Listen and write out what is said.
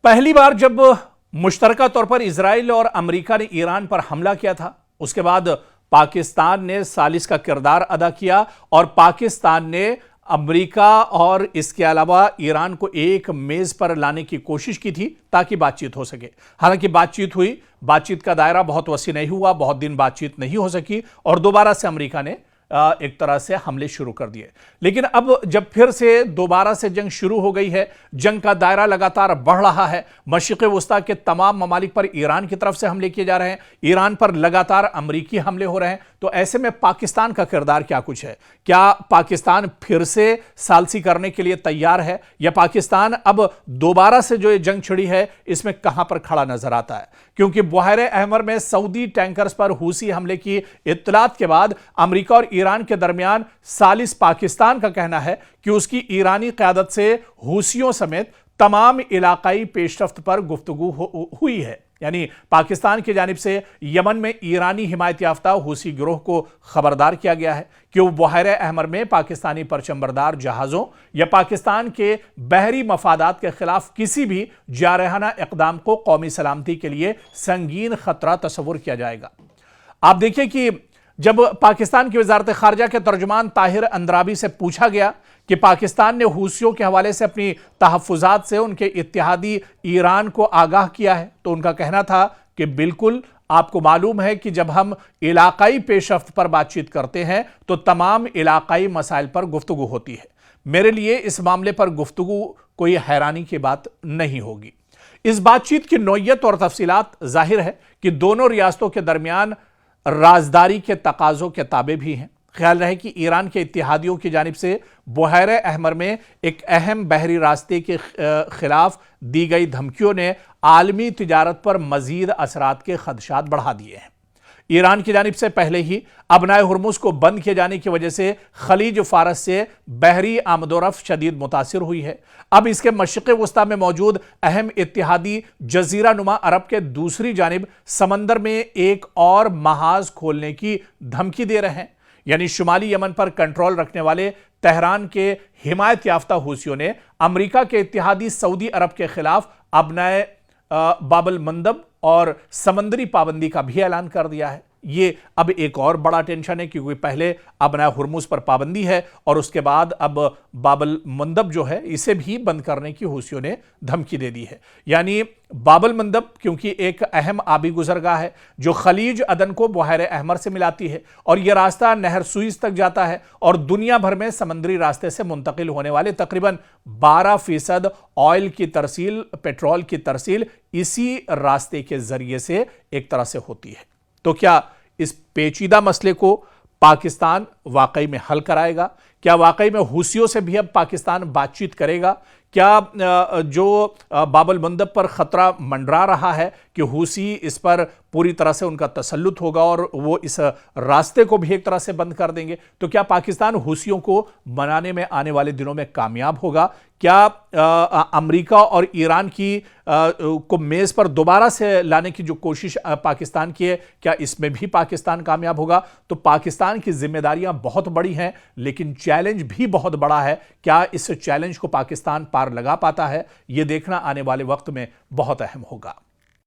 पहली बार जब मुश्तरका तौर पर इजराइल और अमेरिका ने ईरान पर हमला किया था, उसके बाद पाकिस्तान ने सालिस का किरदार अदा किया और पाकिस्तान ने अमेरिका और इसके अलावा ईरान को एक मेज पर लाने की कोशिश की थी ताकि बातचीत हो सके। हालांकि बातचीत हुई, बातचीत का दायरा बहुत वसी नहीं हुआ, बहुत दिन बातचीत नहीं हो सकी और दोबारा से अमेरिका ने एक तरह से हमले शुरू कर दिए। लेकिन अब जब फिर से दोबारा से जंग शुरू हो गई है, जंग का दायरा लगातार बढ़ रहा है, मशरिक़ वस्ता के तमाम ममालिक पर ईरान की तरफ से हमले किए जा रहे हैं, ईरान पर लगातार अमरीकी हमले हो रहे हैं, तो ऐसे में पाकिस्तान का किरदार क्या कुछ है? क्या पाकिस्तान फिर से सालसी करने के लिए तैयार है या पाकिस्तान अब दोबारा से जो ये जंग छिड़ी है इसमें कहां पर खड़ा नजर आता है? क्योंकि बहरे अहमर में सऊदी टैंकर्स पर हूसी हमले की इत्तलात के बाद अमेरिका और ईरान के दरमियान सालिस पाकिस्तान का कहना है कि उसकी ईरानी क़यादत से हूसियों समेत तमाम इलाकाई पेशरफ्त पर गुफ्तगू हुई है। यानी पाकिस्तान की जानिब से यमन में ईरानी हिमायत याफ्ता हूसी गिरोह को खबरदार किया गया है कि वो बहरे अहमर में पाकिस्तानी परचमबरदार जहाज़ों या पाकिस्तान के बहरी मफादात के खिलाफ किसी भी जारहाना इक़दाम को कौमी सलामती के लिए संगीन खतरा तस्वुर किया जाएगा। आप देखिए कि जब पाकिस्तान की वजारत खारजा के तर्जुमान ताहिर अंद्राबी से पूछा गया कि पाकिस्तान ने हूसियों के हवाले से अपनी तहफ़्फ़ुज़ात से उनके इत्तेहादी ईरान को आगाह किया है, तो उनका कहना था कि बिल्कुल, आपको मालूम है कि जब हम इलाकाई पेशरफ्त पर बातचीत करते हैं तो तमाम इलाकाई मसाइल पर गुफ्तगू होती है। मेरे लिए इस मामले पर गुफ्तगू कोई हैरानी की बात नहीं होगी। इस बातचीत की नौइयत और तफसीलात जाहिर है कि दोनों रियासतों के दरमियान राजदारी के तकाज़ों के ताबे भी हैं। ख्याल रहे कि ईरान के इत्तेहादियों की जानिब से बहरे अहमर में एक अहम बहरी रास्ते के खिलाफ दी गई धमकियों ने आलमी तिजारत पर मजीद असरात के खदशात बढ़ा दिए हैं। ईरान की जानिब से पहले ही अबनाए हुर्मुज को बंद किए जाने की वजह से खलीज फारस से बहरी आमदोरफ शदीद मुतासिर हुई है। अब इसके मशरिक़ वस्ता में मौजूद अहम इत्तेहादी जजीरा नुमा अरब के दूसरी जानिब समंदर में एक और महाज खोलने की धमकी दे रहे हैं। यानी शुमाली यमन पर कंट्रोल रखने वाले तेहरान के हिमायत याफ्ता हूसियों ने अमेरिका के इत्तेहादी सऊदी अरब के खिलाफ अबनाए बाबल मंदब और समंदरी पाबंदी का भी ऐलान कर दिया है। ये अब एक और बड़ा टेंशन है क्योंकि पहले अबनाए हुर्मुज पर पाबंदी है और उसके बाद अब बाबल मंदब जो है इसे भी बंद करने की हूसियों ने धमकी दे दी है। यानी बाबल मंदब क्योंकि एक अहम आबी गुजरगाह है जो खलीज अदन को बहरे अहमर से मिलाती है और यह रास्ता नहर सुइज तक जाता है और दुनिया भर में समंदरी रास्ते से मुंतकिल होने वाले तकरीबन 12% ऑयल की तरसील, पेट्रोल की तरसील इसी रास्ते के जरिए से एक तरह से होती है। तो क्या इस पेचीदा मसले को पाकिस्तान वाकई में हल कराएगा? क्या वाकई में हूसियों से भी अब पाकिस्तान बातचीत करेगा? क्या जो बाबल मंदब पर खतरा मंडरा रहा है कि हूसी इस पर पूरी तरह से उनका तसल्लुत होगा और वो इस रास्ते को भी एक तरह से बंद कर देंगे? तो क्या पाकिस्तान हूसियों को मनाने में आने वाले दिनों में कामयाब होगा? क्या अमेरिका और ईरान की को मेज़ पर दोबारा से लाने की जो कोशिश पाकिस्तान की है, क्या इसमें भी पाकिस्तान कामयाब होगा? तो पाकिस्तान की जिम्मेदारियां बहुत बड़ी हैं लेकिन चैलेंज भी बहुत बड़ा है। क्या इस चैलेंज को पाकिस्तान पार लगा पाता है? यह देखना आने वाले वक्त में बहुत अहम होगा।